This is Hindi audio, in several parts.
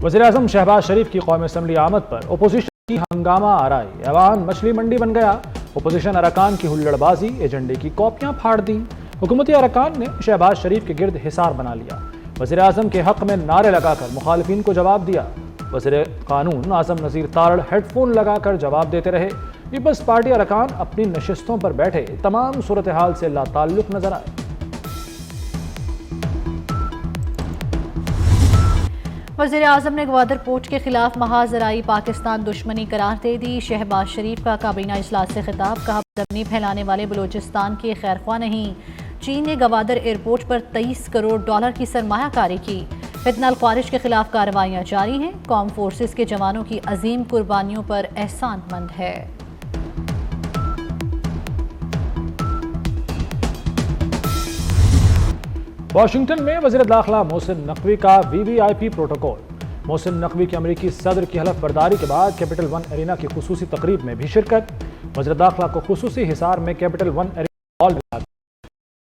वज़ीर-ए-आज़म शहबाज शरीफ की कौमी असम्बली आमद पर अपोजिशन की हंगामा आराई। ऐवान मछली मंडी बन गया। अपोजिशन अरकान की हुल्लड़बाजी, एजेंडे की कॉपियां फाड़ दी। हुकूमती अरकान ने शहबाज शरीफ के गिर्द हिसार बना लिया। वज़ीर-ए-आज़म के हक में नारे लगाकर मुखालिफिन को जवाब दिया। वज़ीर कानून आज़म नज़ीर तारड़ हेडफोन लगाकर जवाब देते रहे। पीपल्स पार्टी अरकान अपनी नशिस्तों पर बैठे तमाम सूरत हाल से लाताल्लुक नजर आए। वज़ीर-ए-आज़म ने ग्वादर पोर्ट के खिलाफ महाजराई पाकिस्तान दुश्मनी करार दे दी। शहबाज शरीफ का काबीना इजलास से खिताब, कहा बदअमनी फैलाने वाले बलूचिस्तान की खैरख्वाह नहीं। चीन ने ग्वादर एयरपोर्ट पर $23 करोड़ की सरमायाकारी की। फितनल ख्वारिज के खिलाफ कार्रवाइयां जारी हैं। कौम फोर्सेस के जवानों की अजीम कुर्बानियों पर एहसानमंद है। वाशिंगटन में वज़ीर दाखिला मोहसिन नकवी का VVIP प्रोटोकॉल। मोहसिन नकवी की अमरीकी सदर की हलफ बर्दारी के बाद कैपिटल वन एरिना की खुसूसी तकरीब में भी शिरकत। वज़ीर दाखिला को खुसूसी हिसार में कैपिटल वन एरिना हॉल मिला।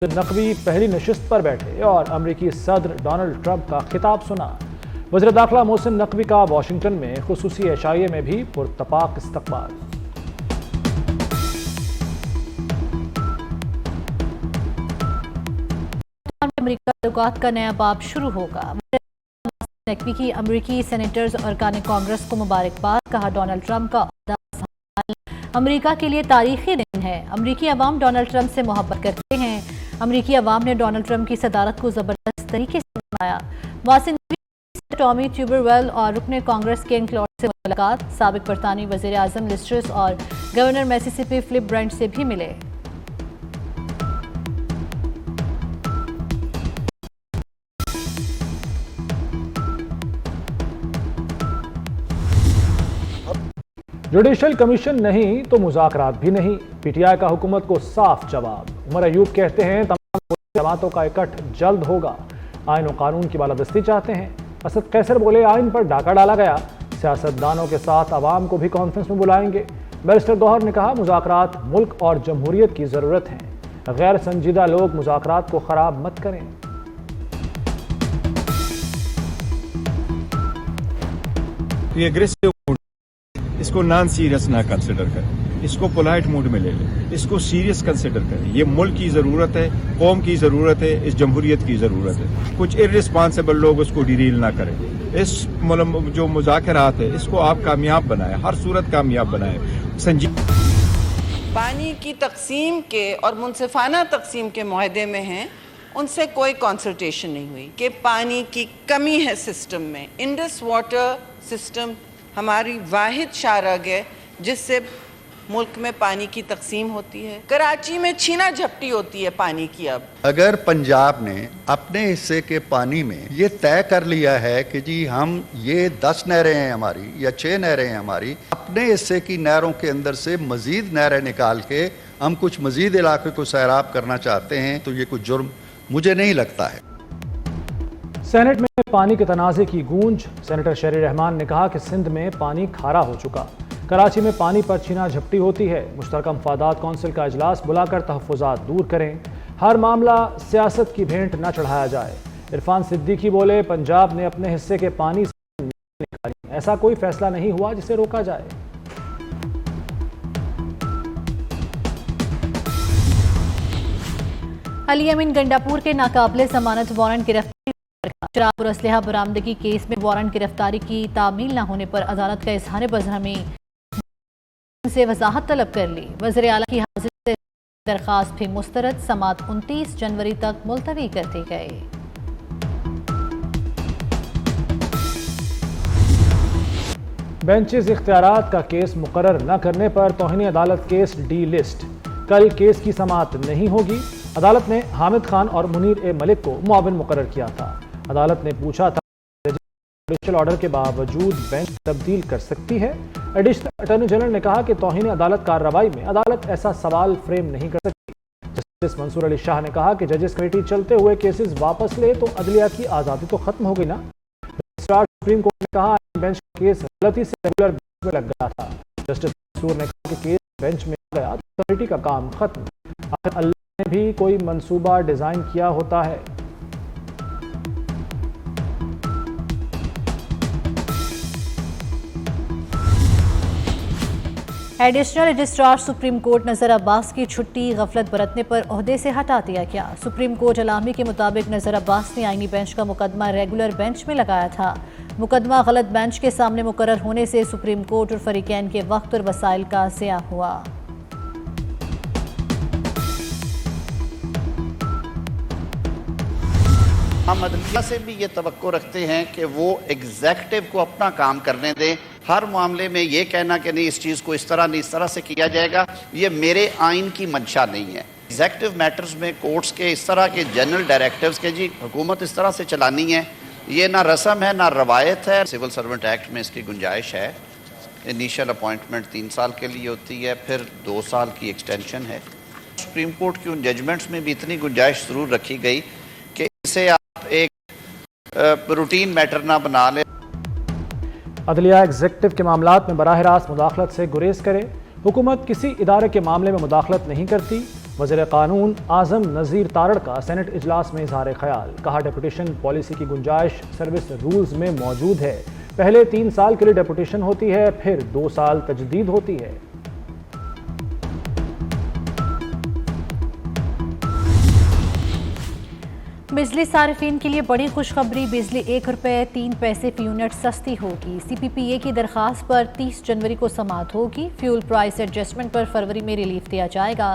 नकवी पहली नशिस्त पर बैठे और अमरीकी सदर डोनाल्ड ट्रंप का खिताब सुना। वज़ीर दाखिला मोहसिन नकवी का वाशिंगटन में खुसूसी एशाइये में भी पुरतपाक इस्तकबाल। अमेरिका ताल्लुकात का नया बाब शुरू होगा। नकवी की अमरीकी सेनेटर्स और कांग्रेस को मुबारकबाद, कहा डोनाल्ड ट्रंप का ओहदा संभालना अमरीका के लिए तारीखी दिन है। अमरीकी अवाम डोनाल्ड ट्रंप से मोहब्बत करते हैं। अमरीकी अवाम ने डोनाल्ड ट्रंप की सदारत को जबरदस्त तरीके से बनाया। वासिन टॉमी ट्यूबरवेल और रुकने कांग्रेस किंग क्लॉड से मुलाकात। साबिक बरतानवी वज़ीर आज़म लिज ट्रस और गवर्नर मिसिसिपी फिलिप ब्रेंट से भी मिले। जुडिशल कमीशन नहीं तो मुज़ाकरात भी नहीं। PTI का हुकूमत को साफ जवाब। उमर अयूब कहते हैं तमाम जमातों का इकट्ठ जल्द होगा। आइन और कानून की बालादस्ती चाहते हैं। असद कैसर बोले आइन पर डाका डाला गया। सियासतदानों के साथ आवाम को भी कॉन्फ्रेंस में बुलाएंगे। बैरिस्टर गौहर ने कहा मुज़ाकरात मुल्क और जमहूरियत की ज़रूरत है। गैर संजीदा लोग मुज़ाकरात को ख़राब मत करें। इसको नॉन सीरियस ना कंसिडर करें, इसको पोलाइट मूड में ले लें, इसको सीरियस कंसिडर करें। ये मुल्क की जरूरत है, कौम की जरूरत है, इस जमहूरियत की जरूरत है। कुछ इर्रिस्पॉन्सिबल लोग उसको डिरील ना करें। इस जो मुज़ाकरात है इसको आप कामयाब बनाए, हर सूरत कामयाब बनाए। संजीव पानी की तकसीम के और मुनसिफाना तकसीम के मुआहदे में हैं, उनसे कोई कंसल्टेशन नहीं हुई कि पानी की कमी है सिस्टम में। इंडस वाटर सिस्टम हमारी वाहिद शारग है जिससे मुल्क में पानी की तकसीम होती है। कराची में छीना झपटी होती है पानी की। अब अगर पंजाब ने अपने हिस्से के पानी में ये तय कर लिया है कि जी हम ये 10 नहरें हैं हमारी या 6 नहरें हैं हमारी, अपने हिस्से की नहरों के अंदर से मजीद नहरें निकाल के हम कुछ मजीद इलाके को सैराब करना चाहते हैं, तो ये कुछ जुर्म मुझे नहीं लगता है। सेनेट में पानी के तनाज़े की गूंज। सेनेटर शहरी रहमान ने कहा कि सिंध में पानी खारा हो चुका। कराची में पानी पर छीना झपटी होती है। मुश्तरका मफादात कौंसिल का इजलास बुलाकर तहफ़्फ़ुज़ात दूर करें। हर मामला सियासत की भेंट न चढ़ाया जाए। इरफान सिद्दीकी बोले पंजाब ने अपने हिस्से के पानी से निकाली, ऐसा कोई फैसला नहीं हुआ जिसे रोका जाए। अली अमीन गंडापुर के नाकाबिले जमानत वारंट गिरफ्तारी। शराब और असलहा बरामदगी केस में वारंट गिरफ्तारी की तामील न होने पर अदालत का इजहार बज़हमी से वजाहत तलब कर ली। वज़ीर आला की हाजिरी से दरख्वास्त भी मुस्तरद। समाअत 29 जनवरी तक मुलतवी कर दी गई। बेंचेस इख्तियारात का केस मुकर्रर न करने पर तौहीन अदालत केस डी लिस्ट। कल केस की समाअत नहीं होगी। अदालत ने हामिद खान और मुनीर ए मलिक को मुआविन मुकर्रर किया था। अदालत ने पूछा था जुडिशल ऑर्डर के बावजूद बेंच तब्दील कर सकती है। एडिशनल अटॉर्नी जनरल ने कहा कि तौहीन अदालत कार्रवाई में अदालत ऐसा सवाल फ्रेम नहीं कर सकती। जस्टिस मंसूर अली शाह ने कहा कि जजेस कमेटी चलते हुए केसेस वापस ले तो अदलिया की आज़ादी तो खत्म हो गई ना। सुप्रीम कोर्ट ने कहा बेंच का केस गलती से रेगुलर बेंच में लग गया था। जस्टिस मंसूर ने कहा कि केस बेंच में आ गया तो कमेटी का काम खत्म। आखिर अल्लाह ने भी कोई मंसूबा डिजाइन किया होता है। एडिशनल रजिस्ट्रार सुप्रीम कोर्ट नज़र अब्बास की छुट्टी गफलत बरतने पर ओहदे से हटा दिया गया। सुप्रीम कोर्ट अलामी के मुताबिक नज़र अब्बास ने आईनी बेंच का मुकदमा रेगुलर बेंच में लगाया था। मुकदमा गलत बेंच के सामने मुकर्रर होने से सुप्रीम कोर्ट और फरीकैन के वक्त और वसाइल का ज़िया हुआ। हम अदलिया से भी ये तवक्को रखते हैं कि वो एग्जेक्टिव को अपना काम करने दें। हर मामले में ये कहना कि नहीं इस चीज़ को इस तरह नहीं इस तरह से किया जाएगा, ये मेरे आइन की मंशा नहीं है। एग्जेक्टिव मैटर्स में कोर्ट्स के इस तरह के जनरल डायरेक्टिव्स के जी हुकूमत इस तरह से चलानी है, ये ना रस्म है ना रवायत है। सिविल सर्वेंट एक्ट में इसकी गुंजाइश है। इनिशियल अपॉइंटमेंट 3 साल के लिए होती है, फिर 2 साल की एक्सटेंशन है। सुप्रीम कोर्ट की उन जजमेंट्स में भी इतनी गुंजाइश ज़रूर रखी गई कि इसे आप एक रूटीन मैटर ना बना ले। अदलिया एग्जेक्टिव के मामलात में बराह रास्त मुदाखलत से गुरेज करे। हुकूमत किसी इदारे के मामले में मुदाखलत नहीं करती। वज़ीर कानून आज़म नज़ीर तारड़ का सेनेट इजलास में इजहार ख्याल। कहा डेपुटेशन पॉलिसी की गुंजाइश सर्विस रूल्स में मौजूद है। पहले 3 साल के लिए डेपुटेशन होती है, फिर 2 साल तजदीद होती है। बिजली सारिफिन के लिए बड़ी खुशखबरी, बिजली 1 रुपये 3 पैसे फी यूनिट सस्ती होगी। CPPA की दरख्वास्त पर 30 जनवरी को समाअत होगी। फ्यूल प्राइस एडजस्टमेंट पर फरवरी में रिलीफ दिया जाएगा।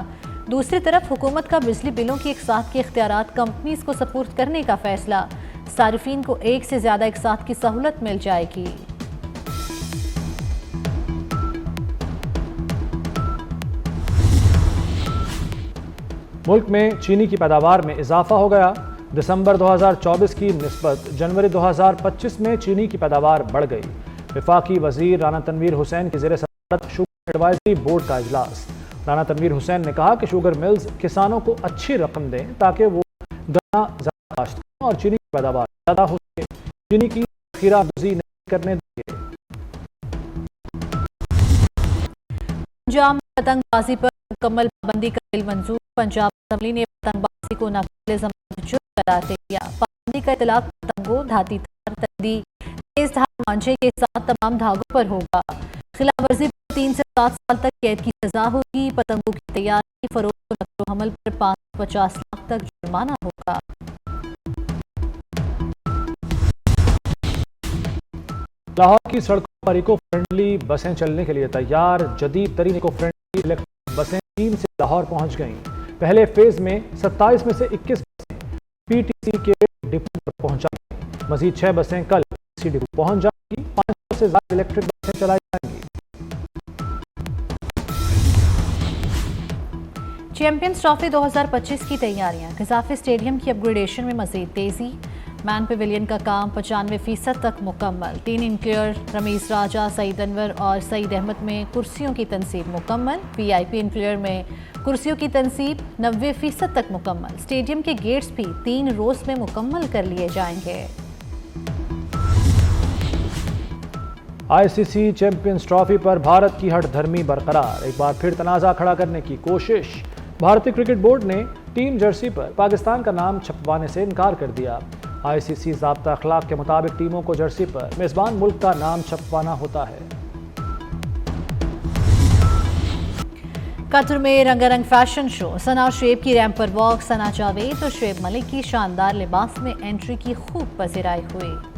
दूसरी तरफ हुकूमत का बिजली बिलों की एक साथ के इख्तियारात कंपनीज को सपुर्द करने का फैसला। सारिफिन को एक से ज्यादा एक साथ की सहूलत मिल जाएगी। मुल्क में चीनी की पैदावार में इजाफा हो गया। दिसंबर 2024 की निस्बत जनवरी 2025 में चीनी की पैदावार बढ़ गई। वफाकी वजीर राना तनवीर हुसैन की ज़ेर सदारत शुगर एडवाइजरी बोर्ड का इजलास। राना तनवीर हुसैन ने कहा कि शुगर मिल्स किसानों को अच्छी रकम दें ताकि वो गन्ना ज़्यादा काश्त करें और चीनी की पैदावार ज़्यादा हो सके। चीनी की खीराबंदी नहीं करने देंगे। पंजाब में पतंगबाजी पर मुकम्मल पाबंदी का बिल मंजूर। पंजाब असेंबली ने पतंगबाजी को नाक़ाबिल ज़मानत जुर्म करार दे दिया। पाबंदी का इतलाक पतंगों, धाती तार, तंदी, तेज धार मांझे के साथ तमाम धागों पर होगा। खिलाफवर्जी पर 3 से 7 साल तक कैद की सजा होगी। पतंगों की तैयारी, फरोख्त और नक्लो हमल पर 550 लाख तक जुर्माना होगा। लाहौर की सड़कों पर इको फ्रेंडली बसें चलने के लिए तैयार। जदीद तरीन इको फ्रेंडली इलेक्ट्रिक बसें चीन से लाहौर पहुंच गईं। पहले फेज में 27 में से 21 बसें PTC के डिपो पर पहुंचाई। मजीद 6 बसें कल PTC डिपो पहुंच जाएंगी। 500 से ज्यादा इलेक्ट्रिक बसें चलाई जाएंगी। चैंपियंस ट्रॉफी 2025 की तैयारियां। गजाफी स्टेडियम की अपग्रेडेशन में मजीद तेजी। मैन पेविलियन का काम 95% तक मुकम्मल। 3 इंक्लियर रमीज राजा, सईद अनवर और सईद अहमद में कुर्सियों की तनसीब मुकम्मल। VIP इंक्लियर में कुर्सियों की तनसीब 90% तक मुकम्मल। स्टेडियम के गेट्स भी 3 रोज में मुकम्मल कर लिए जाएंगे। ICC चैंपियंस ट्रॉफी पर भारत की हठधर्मी बरकरार। एक बार फिर तनाज़ा खड़ा करने की कोशिश। भारतीय क्रिकेट बोर्ड ने टीम जर्सी पर पाकिस्तान का नाम छपवाने से इनकार कर दिया। ICC ज़ाब्ता अखलाक के मुताबिक टीमों को जर्सी पर मेज़बान मुल्क का नाम छपवाना होता है। कतर में रंगारंग फैशन शो। सना और शुएब की रैंप पर वॉक। सना जावेद और शुएब मलिक की शानदार लिबास में एंट्री की खूब पजीराई हुई।